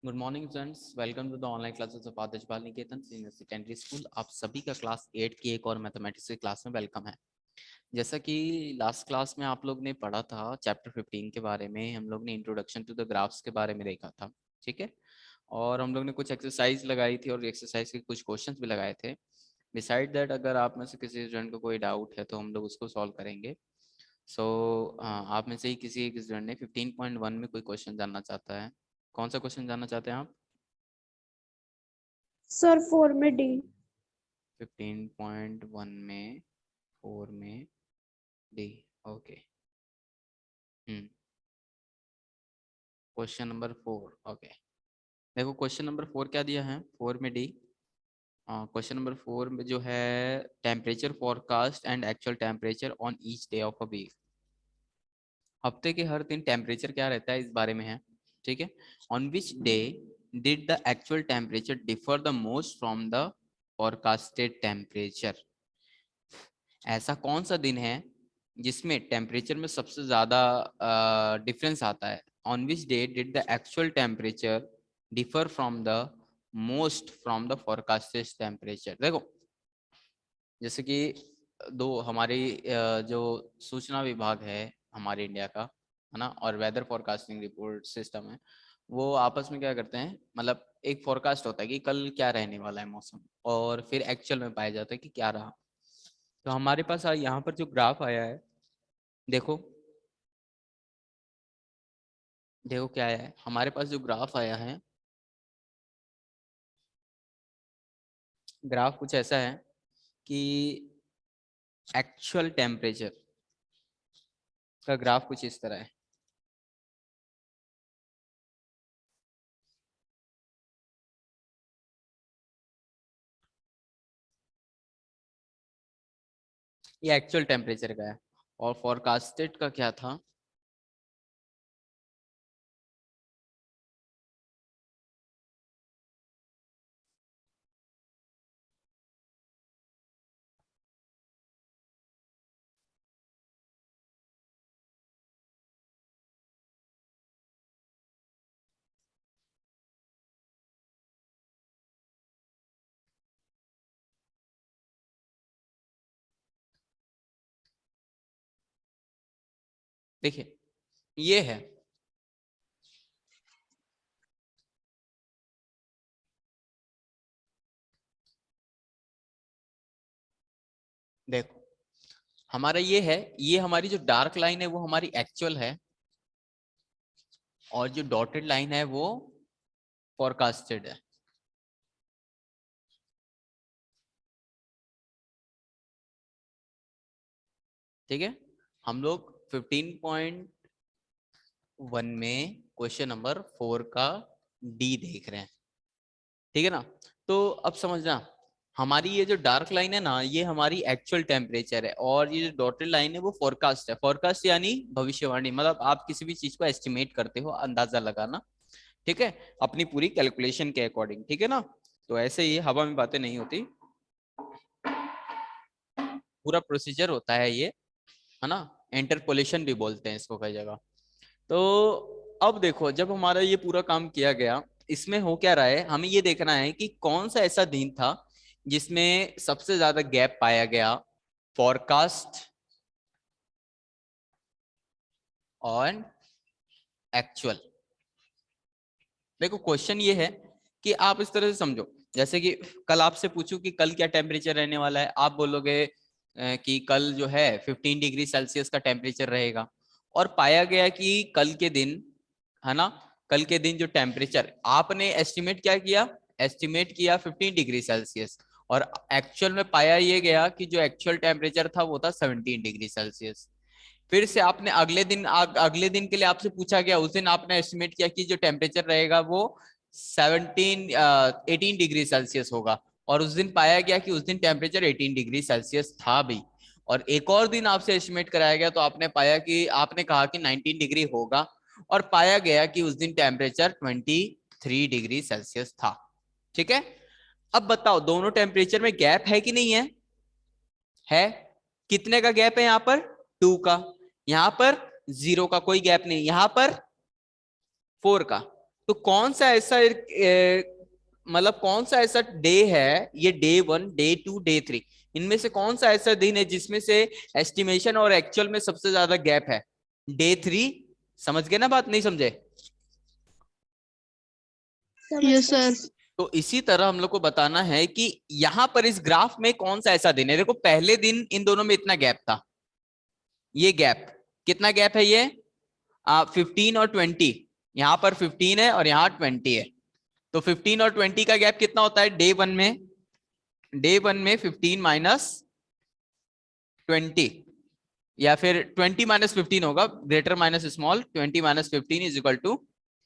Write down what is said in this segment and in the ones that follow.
Good morning friends, welcome to the online classes of Adarsh Bal Niketan senior secondary school. आप सभी का class 8 की एक और मैथमेटिक्स की क्लास में वेलकम है। जैसा कि लास्ट क्लास में आप लोग ने पढ़ा था चैप्टर 15 के बारे में, हम लोग ने इंट्रोडक्शन टू द ग्राफ्स के बारे में देखा था, ठीक है। और हम लोग ने कुछ एक्सरसाइज लगाई थी और एक्सरसाइज के कुछ क्वेश्चंस भी लगाए थे। बिसाइड दैट, अगर आप में से किसी स्टूडेंट को कोई डाउट है तो हम लोग उसको सॉल्व करेंगे। सो आप में से ही किसी एक स्टूडेंट ने 15.1 में कोई क्वेश्चन जानना चाहता है। कौन सा क्वेश्चन जानना चाहते हैं आप? सर 4 में डी। 15.1 में 4 में D. Okay. Question number 4। Okay, देखो क्वेश्चन नंबर 4 क्या दिया है 4 में डी। क्वेश्चन नंबर 4 में जो है temperature forecast and actual temperature on each day of a week. हफ्ते के हर दिन टेम्परेचर क्या रहता है इस बारे में है, ठीक है। On which day did the actual temperature differ the most from the forecasted temperature. ऐसा कौन सा दिन है जिसमें टेम्परेचर में सबसे ज्यादा डिफरेंस आता है। On which day did the actual temperature differ from the most from the forecasted temperature. देखो, जैसे कि दो हमारी जो सूचना विभाग है हमारे इंडिया का, है ना, और वेदर फोरकास्टिंग रिपोर्ट सिस्टम है, वो आपस में क्या करते हैं, मतलब एक फोरकास्ट होता है कि कल क्या रहने वाला है मौसम, और फिर एक्चुअल में पाया जाता है कि क्या रहा। तो हमारे पास यहाँ पर जो ग्राफ आया है, देखो देखो क्या आया है हमारे पास जो ग्राफ आया है, ग्राफ कुछ ऐसा है कि एक्चुअल टेम्परेचर का ग्राफ कुछ इस तरह है। ये एक्चुअल टेम्परेचर का है, और फोरकास्टेड का क्या था, देखिए ये है। देखो हमारा ये है, ये हमारी जो डार्क लाइन है वो हमारी एक्चुअल है, और जो डॉटेड लाइन है वो फोरकास्टेड है, ठीक है। हम लोग 15.1 में क्वेश्चन नंबर 4 का डी देख रहे हैं, ठीक है ना। तो अब समझना, हमारी ये जो डार्क लाइन है ना, ये हमारी एक्चुअल टेम्परेचर है, और ये जो डॉटेड लाइन है वो फोरकास्ट है। फोरकास्ट यानी भविष्यवाणी, मतलब आप किसी भी चीज को एस्टिमेट करते हो, अंदाजा लगाना, ठीक है, अपनी पूरी कैलकुलेशन के अकॉर्डिंग, ठीक है ना। तो ऐसे ही हवा में बातें नहीं होती, पूरा प्रोसीजर होता है ये, है ना। इंटरपोलेशन भी बोलते हैं इसको कई जगह। तो अब देखो, जब हमारा ये पूरा काम किया गया, इसमें हो क्या रहा है, हमें ये देखना है कि कौन सा ऐसा दिन था जिसमें सबसे ज्यादा गैप पाया गया फॉरकास्ट और एक्चुअल। देखो क्वेश्चन ये है कि आप इस तरह से समझो, जैसे कि कल आपसे पूछूं कि कल क्या टेम्परेचर रहने वाला है, आप बोलोगे कि कल जो है 15 डिग्री सेल्सियस का टेम्परेचर रहेगा। और पाया गया कि कल के दिन, है ना, कल के दिन जो टेम्परेचर आपने एस्टिमेट क्या किया, एस्टिमेट किया 15 डिग्री सेल्सियस, और एक्चुअल में पाया ये गया कि जो एक्चुअल टेम्परेचर था वो था 17 डिग्री सेल्सियस। फिर से आपने अगले दिन के लिए आपसे पूछा गया, उस दिन आपने एस्टिमेट किया कि जो टेम्परेचर रहेगा वो 18 डिग्री सेल्सियस होगा, और उस दिन पाया गया कि उस दिन टेम्परेचर 18 डिग्री सेल्सियस था भी। और एक और दिन आपसे एस्टिमेट कराया गया, तो आपने पाया कि आपने कहा कि 19 डिग्री होगा, और पाया गया कि उस दिन टेम्परेचर 23 डिग्री सेल्सियस था, ठीक है। अब बताओ दोनों टेम्परेचर में गैप है कि नहीं है? है। कितने का गैप है यहां पर? 2 का। यहां पर 0 का कोई गैप नहीं, यहां पर 4 का। तो कौन सा ऐसा मतलब कौन सा ऐसा डे है, ये डे 1, डे 2, डे 3, इनमें से कौन सा ऐसा दिन है जिसमें से एस्टिमेशन और एक्चुअल में सबसे ज्यादा गैप है? डे 3। समझ गए ना बात, नहीं समझे? Yes sir. तो इसी तरह हम लोग को बताना है कि यहां पर इस ग्राफ में कौन सा ऐसा दिन है। देखो पहले दिन इन दोनों में इतना गैप था, ये गैप कितना गैप है ये? 15 और 20। यहां पर 15 है और यहाँ 20 है। तो 15 और 20 का गैप कितना होता है डे 1 में? डे 1 में 15 माइनस 20, या फिर 20 माइनस 15 होगा, greater minus small, 20 minus 15 is equal to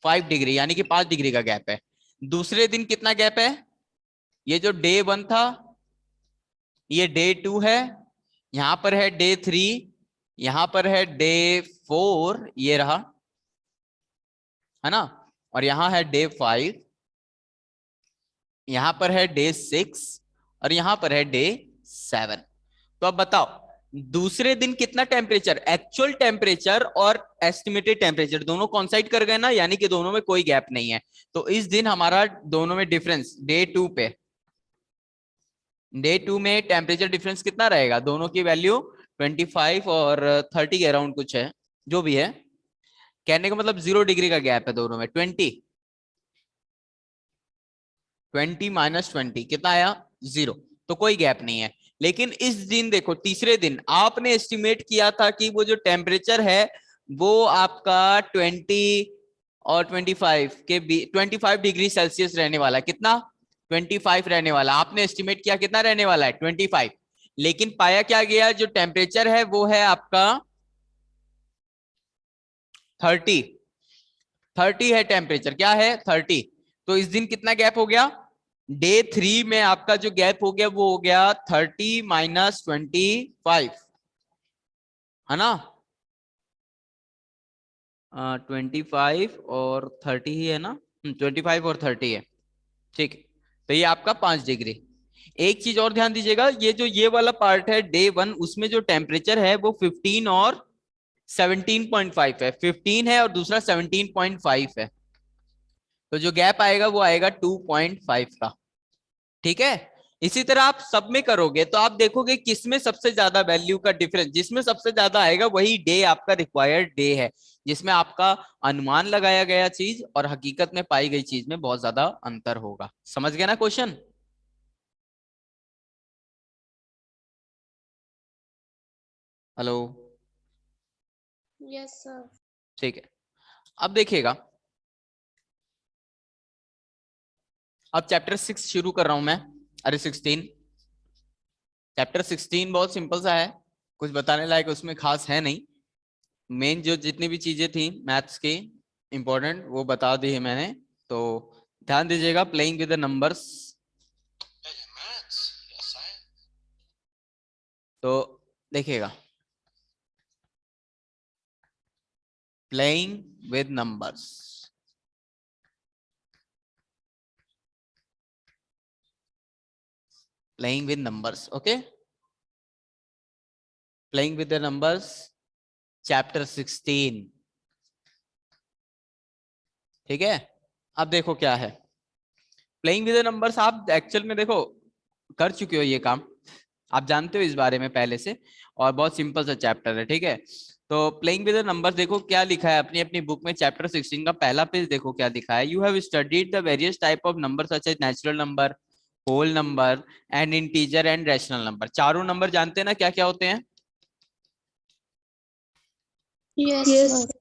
5 degree, यानी कि 5 डिग्री का गैप है। दूसरे दिन कितना गैप है? ये जो डे 1 था, ये डे 2 है, यहां पर है डे 3, यहां पर है डे 4, ये रहा, है ना? और यहां है डे 5, यहां पर है डे 6, और यहां पर है डे 7। तो अब बताओ, दूसरे दिन कितना टेम्परेचर, एक्चुअल टेम्परेचर और एस्टिमेटेड टेम्परेचर दोनों कॉन्साइड कर गए ना, यानी कि दोनों में कोई गैप नहीं है। तो इस दिन हमारा दोनों में डिफरेंस डे 2 पे, डे 2 में टेम्परेचर डिफरेंस कितना रहेगा? दोनों की वैल्यू 25 और 30 के अराउंड कुछ है, जो भी है। कहने का मतलब 0 डिग्री का गैप है दोनों में। 20 माइनस 20 कितना आया? 0। तो कोई गैप नहीं है। लेकिन इस दिन देखो, तीसरे दिन आपने एस्टिमेट किया था कि वो जो टेम्परेचर है वो आपका 20 और 25 के 25 डिग्री सेल्सियस रहने वाला है। कितना? 25 रहने वाला। आपने एस्टिमेट किया कितना रहने वाला है? 25। लेकिन पाया क्या गया, जो टेम्परेचर है वो है आपका 30। 30 है टेम्परेचर, क्या है? 30। तो इस दिन कितना गैप हो गया? डे 3 में आपका जो गैप हो गया वो हो गया 30 माइनस 25, है ना? 25 और 30 ही है ना? 25 और 30 है, ठीक है। तो ये आपका 5 डिग्री। एक चीज और ध्यान दीजिएगा, ये जो ये वाला पार्ट है डे 1, उसमें जो टेम्परेचर है वो 15 और 17.5 है। 15 है और दूसरा 17.5 है। तो जो गैप आएगा वो आएगा 2.5 का। ठीक है। इसी तरह आप सब में करोगे तो आप देखोगे किसमें सबसे ज्यादा वैल्यू का डिफरेंस, जिसमें सबसे ज्यादा आएगा वही डे आपका रिक्वायर्ड डे है, जिसमें आपका अनुमान लगाया गया चीज और हकीकत में पाई गई चीज में बहुत ज्यादा अंतर होगा। समझ गए ना क्वेश्चन? हेलो? Yes sir. ठीक है। अब देखिएगा, अब चैप्टर 6 शुरू कर रहा हूं मैं। अरे 16। चैप्टर 16 बहुत सिंपल सा है, कुछ बताने लायक उसमें खास है नहीं। मेन जो जितनी भी चीजें थी मैथ्स की इंपॉर्टेंट वो बता दी है मैंने। तो ध्यान दीजिएगा, प्लेइंग विद द नंबर्स। तो देखिएगा, playing with numbers, playing with numbers, okay. Playing with the numbers, chapter 16। ठीक है। अब देखो क्या है प्लेइंग विद द नंबर्स। आप एक्चुअल में देखो कर चुके हो ये काम, आप जानते हो इस बारे में पहले से, और बहुत सिंपल सा चैप्टर है। ठीक है। तो प्लेइंग विद द नंबर्स देखो क्या लिखा है अपनी अपनी बुक में, चैप्टर 16 का पहला पेज देखो क्या लिखा है। You have studied the various type of number such as natural number, whole number and integer and rational number. चारों नंबर जानते हैं ना क्या क्या होते हैं? Yes Yes. Sir.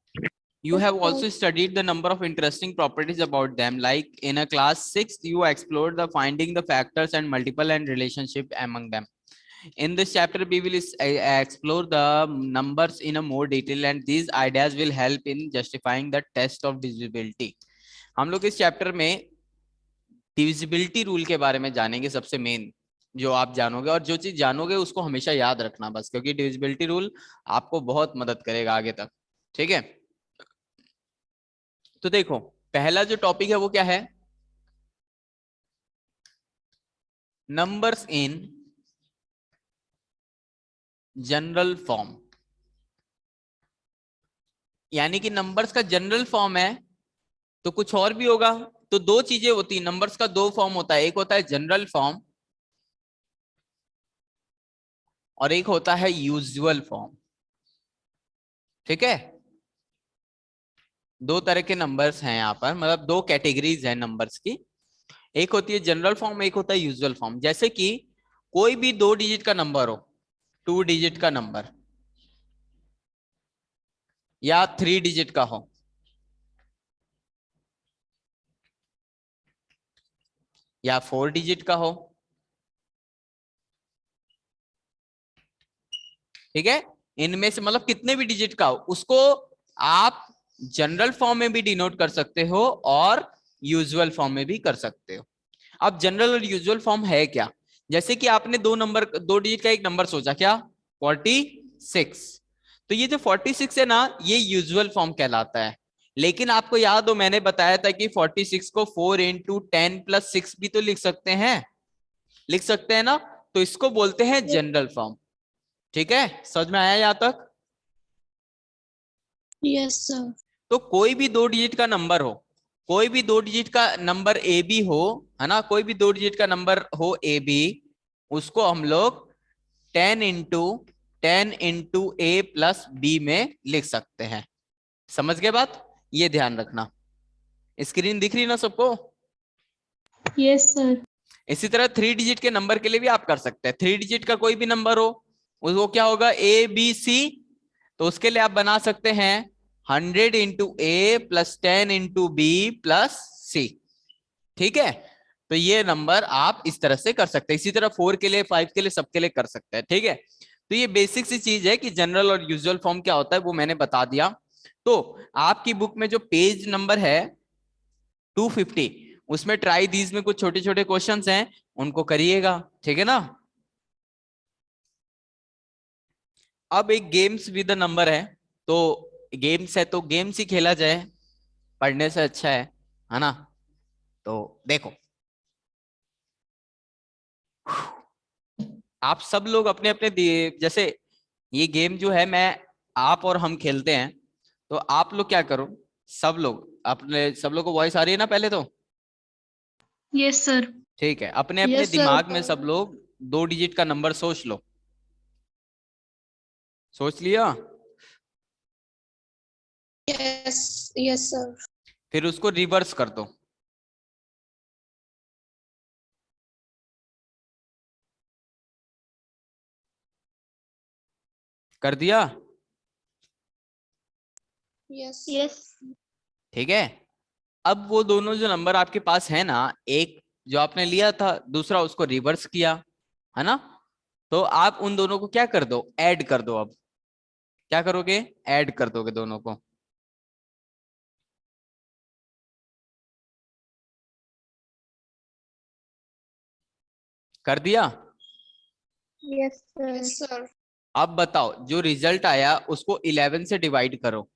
You have also studied the number of interesting properties about them. Like in a class 6, you explored the finding the factors and multiple and relationship among them. In this chapter, we will explore the numbers in a more detail, and these ideas will help in justifying the test of divisibility. हम लोग इस chapter में divisibility rule के बारे में जानेंगे। सबसे main जो आप जानोगे, और जो चीज जानोगे उसको हमेशा याद रखना बस, क्योंकि डिविजिबिलिटी रूल आपको बहुत मदद करेगा आगे तक। ठीक है। तो देखो पहला जो टॉपिक है वो क्या है? Numbers in general form. यानी कि नंबर्स का जनरल फॉर्म है तो कुछ और भी होगा। तो दो चीजें होती है, नंबर्स का दो फॉर्म होता है, एक होता है जनरल फॉर्म और एक होता है यूजुअल फॉर्म। ठीक है, दो तरह के नंबर्स हैं यहाँ पर, मतलब दो कैटेगरीज हैं नंबर्स की। एक होती है जनरल फॉर्म, एक होता है यूजुअल फॉर्म। जैसे कि कोई भी 2 डिजिट का नंबर हो, 2 डिजिट का नंबर, या 3 डिजिट का हो, या 4 डिजिट का हो। ठीक है, इनमें से मतलब कितने भी डिजिट का हो, उसको आप जनरल फॉर्म में भी डिनोट कर सकते हो और यूजुअल फॉर्म में भी कर सकते हो। अब जनरल और यूजुअल फॉर्म है क्या? जैसे कि आपने 2 डिजिट का एक नंबर सोचा, क्या? 46। तो ये जो 46 है ना, ये यूजुअल फॉर्म कहलाता है। लेकिन आपको याद हो, मैंने बताया था कि 46 को 4 × 10 + 6 भी तो लिख सकते हैं, लिख सकते हैं ना। तो इसको बोलते हैं जनरल फॉर्म। ठीक है, समझ में आया यहां तक? Yes, sir. तो कोई भी 2 डिजिट का नंबर हो, कोई भी 2 डिजिट का नंबर ए बी हो, है ना, कोई भी 2 डिजिट का नंबर हो ए बी, उसको हम लोग 10 × 10 × a + b में लिख सकते हैं। समझ गए बात? ये ध्यान रखना। स्क्रीन दिख रही ना सबको? Yes, sir. इसी तरह 3 डिजिट के नंबर के लिए भी आप कर सकते हैं। 3 डिजिट का कोई भी नंबर हो, वो क्या होगा? A B C. तो उसके लिए आप बना सकते हैं 100 × a + 10 × b + c। ठीक है, तो ये नंबर आप इस तरह से कर सकते हैं। इसी तरह 4 के लिए, 5 के लिए, सबके लिए कर सकते हैं। ठीक है, तो ये बेसिक सी चीज है कि जनरल और यूजुअल फॉर्म क्या होता है, वो मैंने बता दिया। तो आपकी बुक में जो पेज नंबर है 250, उसमें ट्राई दीज में कुछ छोटे छोटे क्वेश्चंस हैं, उनको करिएगा। ठीक है ना? अब एक गेम्स विद नंबर है, तो गेम्स है तो गेम्स ही खेला जाए, पढ़ने से अच्छा है ना? तो देखो, आप सब लोग अपने अपने जैसे ये गेम जो है, मैं आप और हम खेलते हैं, तो आप लोग क्या करो, सब लोग अपने, सब लोग को वॉइस आ रही है ना पहले तो? Yes, sir. ठीक है, अपने अपने Yes, sir. दिमाग में सब लोग 2 डिजिट का नंबर सोच लो। सोच लिया? Yes, yes, sir. फिर उसको रिवर्स कर दो। कर दिया? Yes. Yes. ठीक है, अब वो दोनों जो नंबर आपके पास है ना, एक जो आपने लिया था, दूसरा उसको रिवर्स किया, है ना? तो आप उन दोनों को क्या कर दो, ऐड कर दो। अब क्या करोगे? ऐड कर दोगे दोनों को। कर दिया? Yes, sir. Yes, sir. अब बताओ, जो रिजल्ट आया उसको 11 से डिवाइड करो।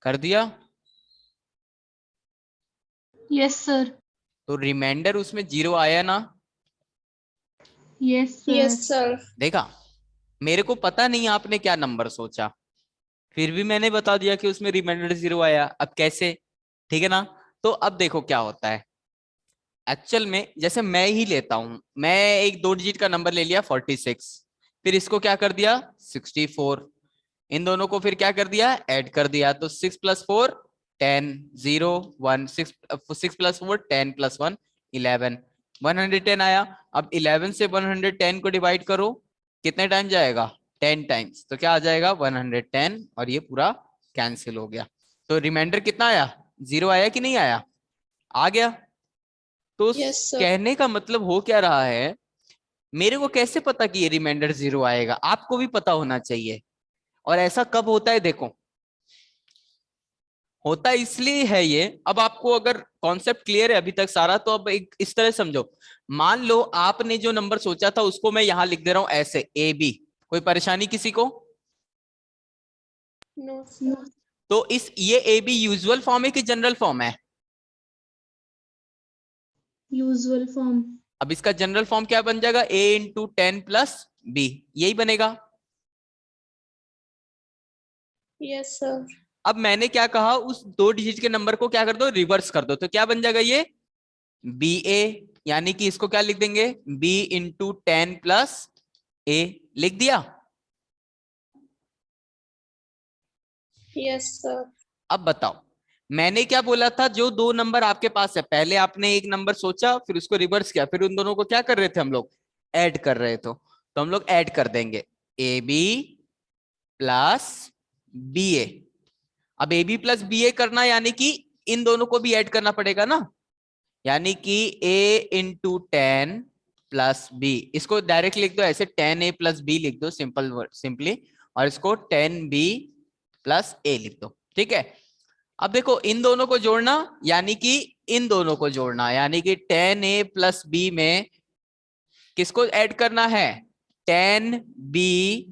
कर दिया? Yes, sir. तो रिमाइंडर उसमें 0 आया ना? Yes, sir. Yes, sir. देखा, मेरे को पता नहीं आपने क्या नंबर सोचा, फिर भी मैंने बता दिया कि उसमें रिमाइंडर 0 आया। अब कैसे? ठीक है ना? तो अब देखो क्या होता है एक्चुअल में। जैसे मैं ही लेता हूं, मैं एक 2 डिजिट का नंबर ले लिया 46, फिर इसको क्या कर दिया 64, इन दोनों को फिर क्या कर दिया, ऐड कर दिया। तो 6 + 4 10, 0 1, 6 + 4 10 + 1 11, 110 आया। अब 11 से 110 को डिवाइड करो, कितने टाइम जाएगा? 10 टाइम्स। तो क्या आ जाएगा 110, और ये पूरा कैंसिल हो गया। तो रिमाइंडर कितना आया? 0 आया कि नहीं आया? आ गया। तो Yes, sir. कहने का मतलब हो क्या रहा है, मेरे को कैसे पता कि ये रिमाइंडर 0 आएगा? आपको भी पता होना चाहिए। और ऐसा कब होता है? देखो, होता इसलिए है ये, अब आपको अगर कॉन्सेप्ट क्लियर है अभी तक सारा, तो अब एक इस तरह समझो। मान लो आपने जो नंबर सोचा था उसको मैं यहां लिख दे रहा हूं ऐसे, ए बी। कोई परेशानी किसी को? No, sir. तो इस ये ए बी यूजुअल फॉर्म है कि जनरल फॉर्म है? Usual form. अब इसका जनरल फॉर्म क्या बन जाएगा? ए इंटू 10 प्लस बी, यही बनेगा। Yes sir. अब मैंने क्या कहा, उस 2 डिजिट के नंबर को क्या कर दो, रिवर्स कर दो, तो क्या बन जाएगा ये बी ए, यानी कि इसको क्या लिख देंगे, बी इंटू 10 प्लस ए, लिख दिया। Yes sir. अब बताओ, मैंने क्या बोला था, जो 2 नंबर आपके पास है, पहले आपने एक नंबर सोचा, फिर उसको रिवर्स किया, फिर उन दोनों को क्या कर रहे थे हम लोग, ऐड कर रहे थे। तो हम लोग ऐड कर देंगे ए बी प्लस बी ए। अब ए बी प्लस बी ए करना, यानी कि इन दोनों को भी ऐड करना पड़ेगा ना, यानी कि ए इंटू 10 प्लस बी, इसको डायरेक्ट लिख दो ऐसे, 10 ए प्लस बी लिख दो, सिंपल वर्ड सिंपली, और इसको 10 बी प्लस ए लिख दो, ठीक है। अब देखो इन दोनों को जोड़ना, यानी कि इन दोनों को जोड़ना, यानी कि 10 ए प्लस बी में किसको ऐड करना है, 10 बी,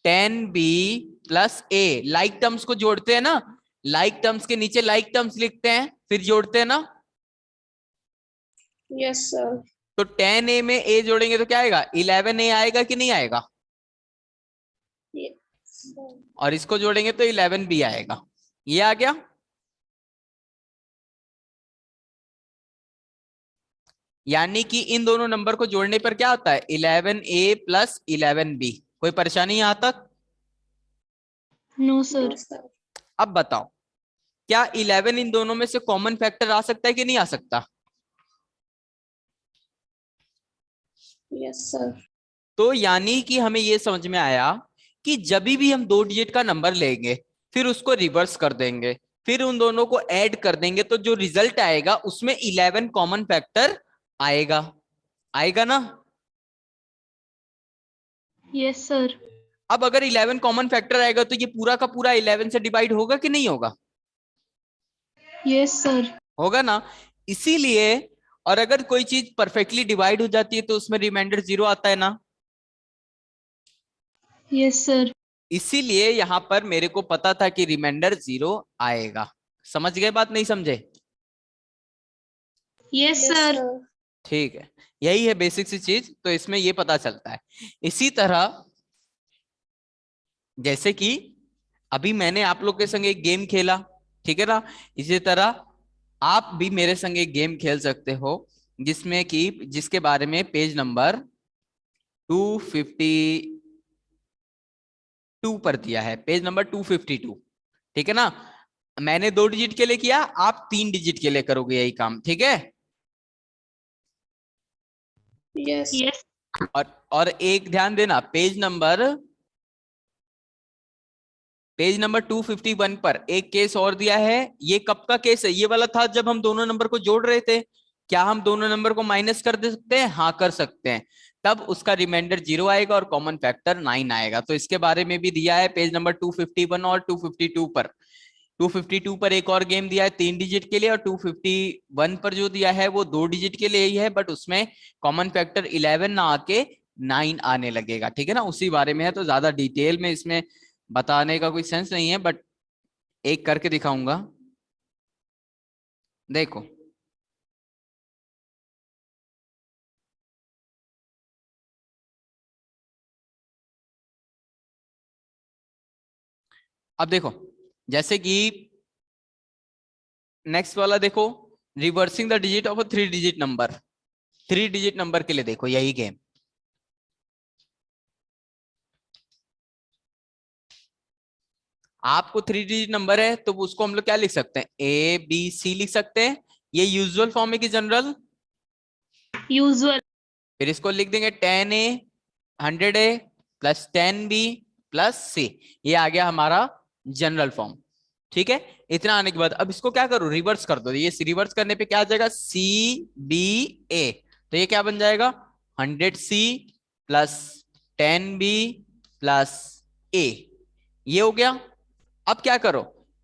10 बी प्लस ए, लाइक टर्म्स को जोड़ते हैं ना, लाइक टर्म्स के नीचे लाइक टर्म्स लिखते हैं, फिर जोड़ते हैं ना। Yes sir. तो 10 ए में ए जोड़ेंगे तो क्या आएगा, 11 ए आएगा कि नहीं आएगा, और इसको जोड़ेंगे तो 11 बी आएगा, ये आ गया। यानी कि इन दोनों नंबर को जोड़ने पर क्या होता है, 11 ए प्लस 11 बी। कोई परेशानी यहां तक? No sir. अब बताओ, क्या 11 इन दोनों में से कॉमन फैक्टर आ सकता है कि नहीं आ सकता? Yes sir. तो यानी कि हमें यह समझ में आया कि जब भी हम 2 डिजिट का नंबर लेंगे, फिर उसको रिवर्स कर देंगे, फिर उन दोनों को ऐड कर देंगे, तो जो रिजल्ट आएगा उसमें 11 कॉमन फैक्टर आएगा, आएगा ना। Yes sir. अब अगर 11 कॉमन फैक्टर आएगा तो ये पूरा का पूरा 11 से डिवाइड होगा कि नहीं होगा? Yes sir. होगा ना। इसीलिए, और अगर कोई चीज परफेक्टली डिवाइड हो जाती है तो उसमें रिमाइंडर 0 आता है ना। Yes sir. इसीलिए यहां पर मेरे को पता था कि रिमाइंडर 0 आएगा। समझ गए बात, नहीं समझे? Yes sir. ठीक है, यही है बेसिक सी चीज, तो इसमें ये पता चलता है। इसी तरह जैसे कि अभी मैंने आप लोग के संग एक गेम खेला, ठीक है ना, इसी तरह आप भी मेरे संग एक गेम खेल सकते हो, जिसमें कि जिसके बारे में पेज नंबर 252 पर दिया है, पेज नंबर 252, ठीक है ना। मैंने 2 डिजिट के लिए किया, आप 3 डिजिट के लिए करोगे यही काम, ठीक है। यस। यस। और एक ध्यान देना, पेज नंबर 251 पर एक केस और दिया है। ये कब का केस है, ये वाला था जब हम दोनों नंबर को जोड़ रहे थे। क्या हम दोनों नंबर को माइनस कर दे सकते हैं? हाँ कर सकते हैं। तब उसका रिमाइंडर 0 आएगा और कॉमन फैक्टर 9 आएगा। तो इसके बारे में भी दिया है पेज नंबर 251 और 252 पर। 252 पर एक और गेम दिया है 3 डिजिट के लिए, और 251 पर जो दिया है वो 2 डिजिट के लिए ही है, बट उसमें कॉमन फैक्टर 11 ना आके 9 आने लगेगा, ठीक है ना। उसी बारे में है, तो ज्यादा डिटेल में इसमें बताने का कोई सेंस नहीं है, बट एक करके दिखाऊंगा, देखो। अब देखो, जैसे कि नेक्स्ट वाला देखो, reversing the digit of a 3 digit number. 3 digit number के लिए देखो यही गेम। आपको 3 डिजिट नंबर है तो उसको हम लोग क्या लिख सकते हैं, ए बी सी लिख सकते हैं। ये यूजुअल फॉर्म है कि जनरल? यूजुअल। फिर इसको लिख देंगे 10A 100A plus 10B plus सी, ये आ गया हमारा जनरल फॉर्म, ठीक है। इतना आने के बाद अब इसको क्या करो, रिवर्स कर दो। ये रिवर्स करने पे क्या आ जाएगा, CBA, तो ये क्या बन जाएगा, 100C plus 10B plus A, ये हो गया। अब क्या करो,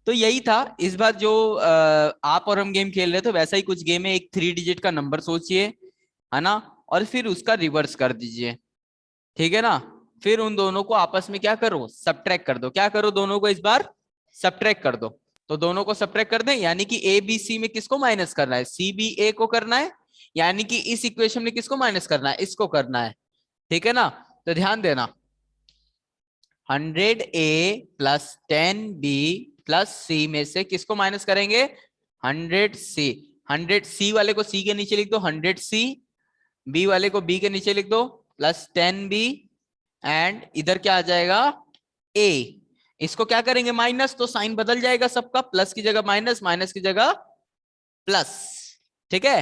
तो यही था इस बार जो आप और हम गेम खेल रहे थे, वैसा ही कुछ गेम है। एक 3 डिजिट का नंबर सोचिए, है ना, और फिर उसका रिवर्स कर दीजिए, ठीक है ना। फिर उन दोनों को आपस में क्या करो, सब्ट्रैक्ट कर दो। क्या करो, दोनों को इस बार सब्ट्रैक्ट कर दो, तो दोनों को सब्ट्रैक्ट कर दें, यानी कि ए बी सी में किसको माइनस करना है, सी बी ए को करना है, यानी कि इस इक्वेशन में किसको माइनस करना है, इसको करना है, ठीक है ना। तो ध्यान देना 100A plus 10B plus C में से किसको माइनस करेंगे, 100C। 100C वाले को C के नीचे लिख दो 100C, B वाले को B के नीचे लिख दो प्लस 10B, एंड इधर क्या आ जाएगा A। इसको क्या करेंगे माइनस, तो साइन बदल जाएगा सबका, प्लस की जगह माइनस, माइनस की जगह प्लस, ठीक है।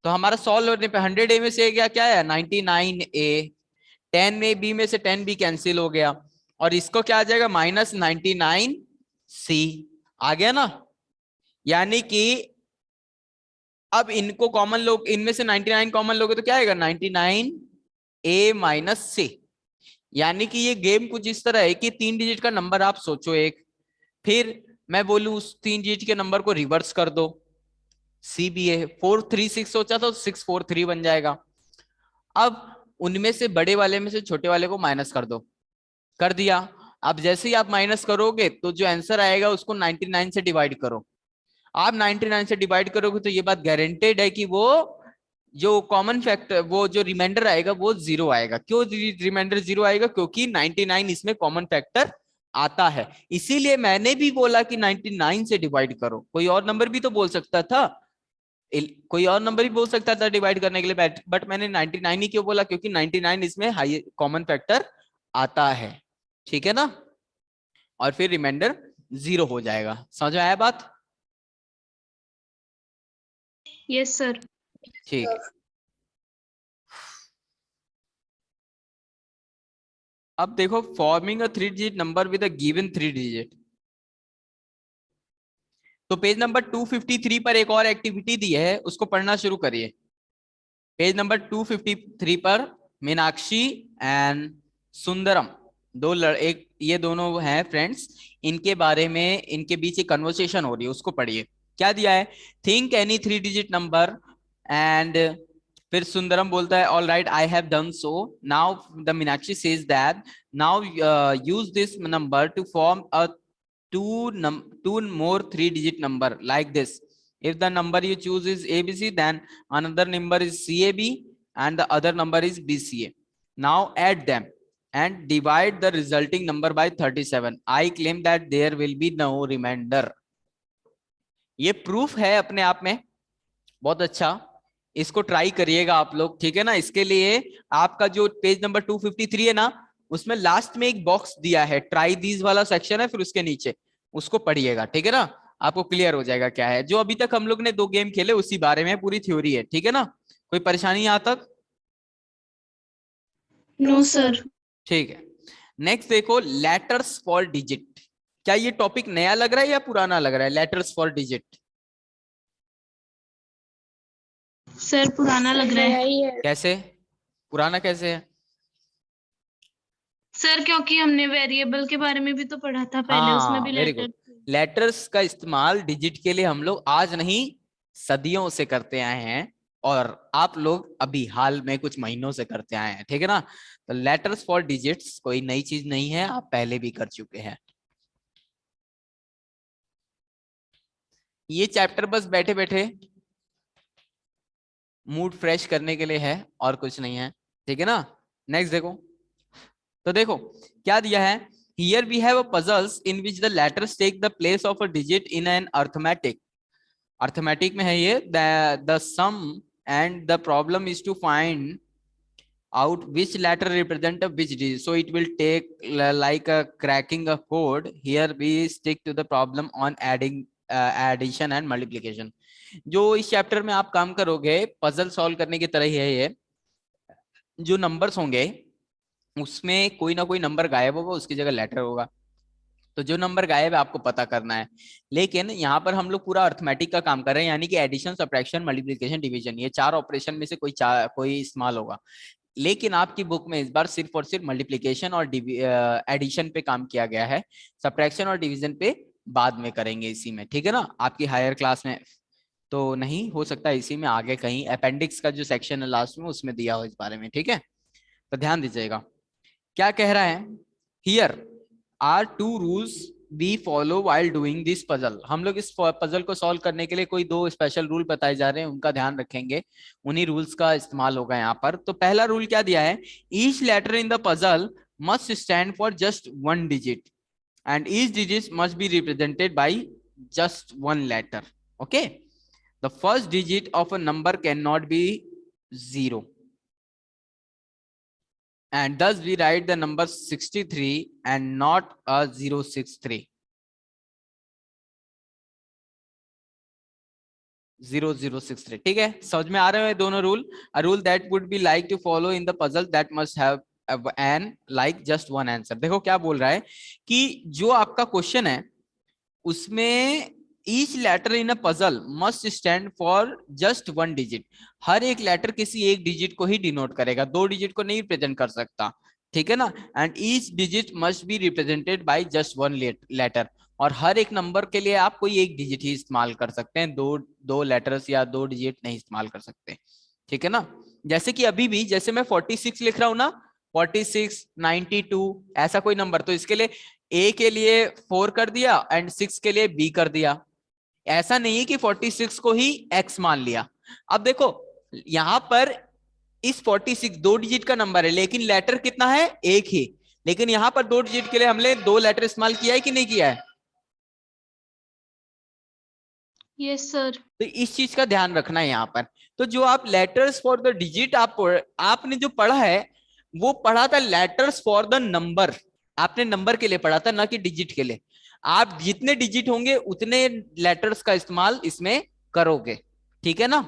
तो हमारा सॉल्व होने पे 100A में से क्या क्या है 99A, 10A में से 10B कैंसिल हो गया, और इसको क्या आ जाएगा माइनस 99C, आ गया ना। यानी कि अब इनको कॉमन लो, इनमें से 99 कॉमन लोगे तो क्या आएगा 99A माइनस C। यानी कि ये गेम कुछ इस तरह है कि 3 डिजिट का नंबर आप सोचो एक, फिर मैं बोलूं उस 3 डिजिट के नंबर को रिवर्स कर दो, CBA 436 सोचा तो 643 बन जाएगा। अब उनमें से बड़े वाले में से छोटे वाले को माइनस कर दो, कर दिया। अब जैसे ही आप माइनस करोगे तो जो आंसर आएगा उसको 99 से डिवाइड करो, आप 99 से डिवाइड करोगे तो ये बात गारंटेड है कि वो जो कॉमन फैक्टर, वो जो रिमाइंडर आएगा वो जीरो आएगा। क्यों रिमाइंडर जीरो आएगा, क्योंकि 99 इसमें कॉमन फैक्टर आता है। इसीलिए मैंने भी बोला कि 99 से डिवाइड करो, कोई और नंबर भी तो बोल सकता था, कोई और नंबर भी बोल सकता था डिवाइड करने के लिए, बट मैंने 99 ही क्यों बोला, क्योंकि 99 इसमें हाई कॉमन फैक्टर आता है, ठीक है ना। और फिर रिमाइंडर जीरो हो जाएगा। समझ में आया बात? Yes sir. ठीक है। अब देखो forming a 3 digit number with a given 3 digit, तो पेज नंबर 253 पर एक और एक्टिविटी दी है, उसको पढ़ना शुरू करिए। पेज नंबर 253 पर मीनाक्षी एंड सुंदरम, एक ये दोनों हैं फ्रेंड्स, इनके बारे में इनके बीच एक कन्वर्सेशन हो रही है, उसको पढ़िए। क्या दिया है, think any 3 digit number, and फिर सुंदरम बोलता है all right I have done so, now the Meenakshi says that now use this number two form a two more 3 digit number like this. If the number you choose is ABC, then another number is CAB and the other number is BCA. Now add them and divide the resulting number by 37. I claim that there will be no remainder. ये proof है अपने आप में, बहुत अच्छा, इसको try करिएगा आप लोग, ठीक है ना। इसके लिए आपका जो पेज नंबर 253 है ना, उसमें लास्ट में एक बॉक्स दिया है, ट्राई दीज वाला सेक्शन है, फिर उसके नीचे उसको पढ़िएगा, ठीक है ना। आपको क्लियर हो जाएगा क्या है। जो अभी तक हम लोग ने 2 गेम खेले उसी बारे में पूरी थ्योरी है, ठीक है ना। कोई परेशानी यहां तक? No sir. ठीक है। नेक्स्ट देखो लेटर्स फॉर डिजिट। क्या ये टॉपिक नया लग रहा है या पुराना लग रहा है, लेटर्स फॉर डिजिट? सर पुराना लग रहा है। कैसे पुराना कैसे है? सर क्योंकि हमने वेरिएबल के बारे में भी तो पढ़ा था पहले, उसमें हाँ भी वेरी गुड। लेटर। लेटर्स का इस्तेमाल डिजिट के लिए हम लोग आज नहीं सदियों से करते आए हैं, और आप लोग अभी हाल में कुछ महीनों से करते आए हैं, ठीक है ना। तो लेटर्स फॉर डिजिट्स कोई नई चीज नहीं है, आप पहले भी कर चुके हैं। ये चैप्टर बस बैठे बैठे मूड फ्रेश करने के लिए है और कुछ नहीं है, ठीक है ना। नेक्स्ट देखो, तो देखो क्या दिया है, here we have a puzzles in which the letters take the place of a digit in an arithmetic. Arithmetic में है ये, the sum and the problem is to find out which letter represent a which digit, so it will take like a cracking a code. Here we stick to the problem on adding addition and multiplication. जो इस chapter में आप काम करोगे puzzle solve करने की तरह ही है ये। जो नंबर्स होंगे उसमें कोई ना कोई नंबर गायब होगा, उसकी जगह लेटर होगा, तो जो नंबर गायब है आपको पता करना है। लेकिन यहाँ पर हम लोग पूरा अर्थमेटिक का काम कर रहे हैं, यानी कि एडिशन, सब्ट्रैक्शन, मल्टीप्लिकेशन, डिवीजन, ये 4 ऑपरेशन में से कोई इस्तेमाल होगा। लेकिन आपकी बुक में इस बार सिर्फ और सिर्फ मल्टीप्लिकेशन और एडिशन पे काम किया गया है, सब्ट्रैक्शन और डिवीजन पे बाद में करेंगे इसी में, ठीक है ना। आपकी हायर क्लास में तो नहीं हो सकता, इसी में आगे कहीं अपेंडिक्स का जो सेक्शन है लास्ट में उसमें दिया हो इस बारे में, ठीक है। तो ध्यान दीजिएगा क्या कह रहा है, here are 2 rules we follow while doing this puzzle. हम लोग इस पजल को सॉल्व करने के लिए कोई दो स्पेशल रूल बताए जा रहे हैं, उनका ध्यान रखेंगे, उन्हीं रूल्स का इस्तेमाल होगा यहाँ पर। तो पहला रूल क्या दिया है, each letter in the puzzle must stand for just one digit and each digit must be represented by just one letter. Okay, the first digit of a number cannot be 0, and thus we write the number 63 and not a 063. 0063, ठीक है, समझ में आ रहे हैं दोनों rule. a rule that would be like to follow in the puzzle that must have an like just one answer। देखो क्या बोल रहा है कि जो आपका क्वेश्चन है उसमें each letter in a puzzle must stand for just one digit, हर एक लेटर किसी एक डिजिट को ही डिनोट करेगा, दो डिजिट को नहीं रिप्रेजेंट कर सकता, ठीक है ना। And each digit must be represented by just one letter, और हर एक नंबर के लिए आप कोई एक डिजिट ही इस्तेमाल कर सकते हैं, दो लेटर्स या दो डिजिट नहीं इस्तेमाल कर सकते, ठीक है ना। जैसे कि अभी भी जैसे मैं 46 लिख रहा हूं ना, 46, 92 ऐसा कोई नंबर, तो इसके लिए ए के लिए 4 कर दिया एंड 6 के लिए बी कर दिया। ऐसा नहीं है कि 46 को ही एक्स मान लिया। अब देखो यहां पर इस 46 दो डिजिट का नंबर है, लेकिन लेटर कितना है, एक ही, लेकिन यहां पर दो डिजिट के लिए हमने दो लेटर इस्तेमाल किया है कि नहीं किया है। Yes sir. तो इस चीज का ध्यान रखना है यहाँ पर। तो जो आप लेटर्स फॉर द डिजिट आपने जो पढ़ा है वो पढ़ा था लेटर्स फॉर द नंबर, आपने नंबर के लिए पढ़ा था ना कि डिजिट के लिए। आप जितने डिजिट होंगे उतने लेटर्स का इस्तेमाल इसमें करोगे, ठीक है ना।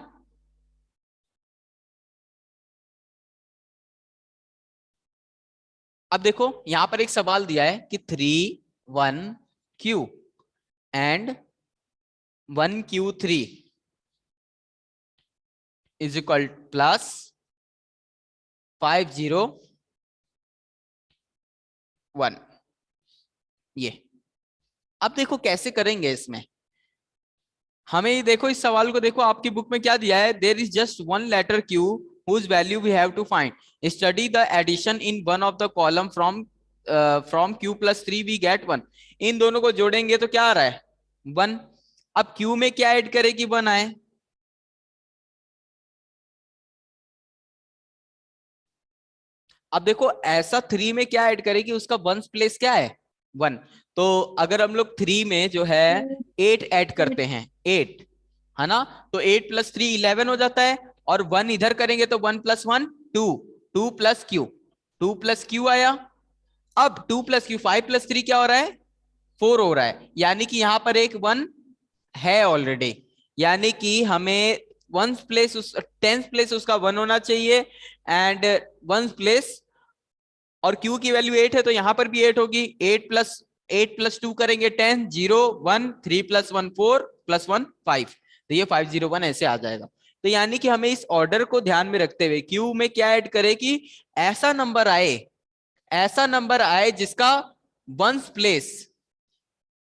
अब देखो यहां पर एक सवाल दिया है कि 3 1 Q and 1 Q 3 is equal plus 5 0 1। ये अब देखो कैसे करेंगे इसमें, हमें देखो इस सवाल को देखो, आपकी बुक में क्या दिया है, there is just one letter Q whose value we have to find, study the addition in one of the column from Q plus 3 we get 1। इन दोनों को जोड़ेंगे तो क्या आ रहा है 1। अब Q में क्या ऐड करेगी 1 आए, अब देखो ऐसा 3 में क्या ऐड करेगी, उसका वंस प्लेस क्या है 1। तो अगर हम लोग 3 में जो है 8 ऐड करते हैं 8, है ना, तो 8 + 3 11 हो जाता है, और 1 इधर करेंगे तो 1 + 1 2, 2 + Q, 2 + Q आया। अब 2 + Q 5 + 3 क्या हो रहा है 4 हो रहा है, यानी कि यहां पर एक 1 है ऑलरेडी, यानी कि हमें वंस प्लेस उस 10th प्लेस उसका 1 होना चाहिए, एंड वंस प्लेस, और Q की वैल्यू 8 है तो यहां पर भी 8 होगी। 8 + 2 करेंगे 10 0 1 3 + 1 4 + 1 5, तो ये 501 ऐसे आ जाएगा। तो यानी कि हमें इस ऑर्डर को ध्यान में रखते हुए Q में क्या ऐड करे कि ऐसा नंबर आए, ऐसा नंबर आए जिसका वंस प्लेस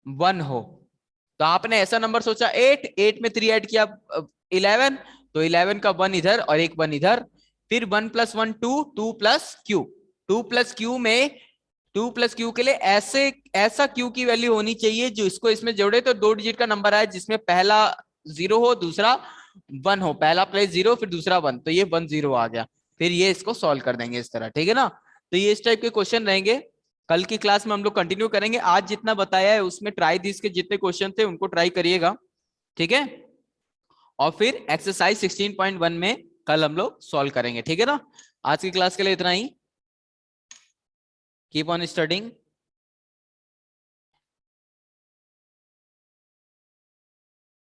1 हो। तो आपने ऐसा नंबर सोचा 8 में 3 ऐड किया 11, तो 11 का 1 इधर और एक 1 इधर, फिर 1 + 1 2 2 + Q, 2 + Q में 2 + Q के लिए ऐसा Q की वैल्यू होनी चाहिए जो इसको इसमें जोड़े तो दो डिजिट का नंबर आए, जिसमें पहला 0 हो दूसरा 1 हो, पहला प्लेस 0 फिर दूसरा 1, तो ये 1 0 आ गया। फिर ये इसको सॉल्व कर देंगे इस तरह, ठीक है ना। तो ये इस टाइप के क्वेश्चन रहेंगे, कल की क्लास में हम लोग कंटिन्यू करेंगे। आज जितना बताया है उसमें ट्राई दिस के जितने क्वेश्चन थे उनको ट्राई करिएगा, ठीक है। और फिर एक्सरसाइज 16.1 में कल हम लोग सॉल्व करेंगे, ठीक है ना। आज की क्लास के लिए इतना ही, कीप ऑन स्टडिंग।